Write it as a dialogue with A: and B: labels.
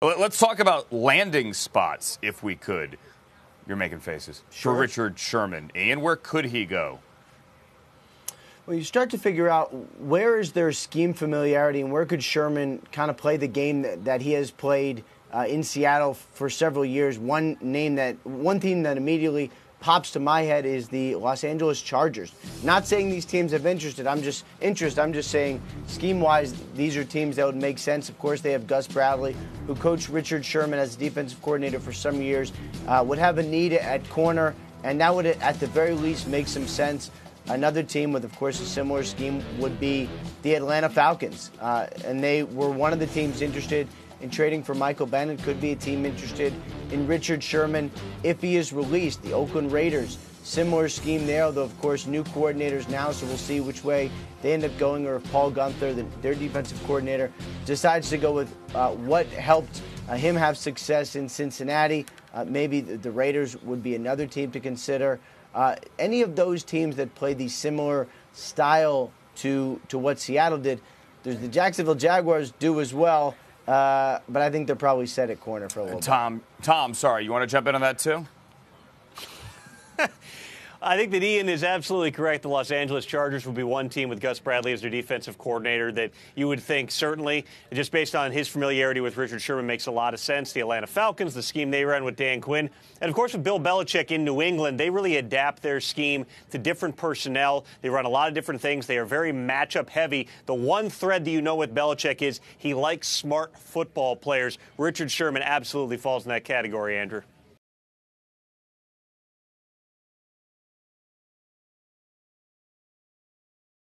A: Let's talk about landing spots, if we could. You're making faces.
B: Sure.
A: For Richard Sherman. Ian, where could he go?
B: Well, you start to figure out where is there scheme familiarity and where could Sherman kind of play the game that he has played in Seattle for several years. One team that immediately pops to my head is the Los Angeles Chargers. Not saying these teams have interest. I'm just saying scheme-wise, these are teams that would make sense. Of course, they have Gus Bradley, who coached Richard Sherman as defensive coordinator for some years, would have a need at corner, and that would at the very least make some sense. Another team with, of course, a similar scheme would be the Atlanta Falcons, and they were one of the teams interested in trading for Michael Bennett. Could be a team interested in Richard Sherman if he is released. The Oakland Raiders, similar scheme there, although, of course, new coordinators now, so we'll see which way they end up going, or if Paul Gunther, their defensive coordinator, decides to go with what helped him have success in Cincinnati. Maybe the Raiders would be another team to consider. Any of those teams that play the similar style to what Seattle did. There's the Jacksonville Jaguars do as well, but I think they're probably set at corner for a little bit.
A: Tom, sorry, you want to jump in on that too?
C: I think that Ian is absolutely correct. The Los Angeles Chargers would be one team with Gus Bradley as their defensive coordinator that you would think certainly, just based on his familiarity with Richard Sherman, makes a lot of sense. The Atlanta Falcons, the scheme they run with Dan Quinn. And, of course, with Bill Belichick in New England, they really adapt their scheme to different personnel. They run a lot of different things. They are very matchup heavy. The one thread that you know with Belichick is he likes smart football players. Richard Sherman absolutely falls in that category, Andrew.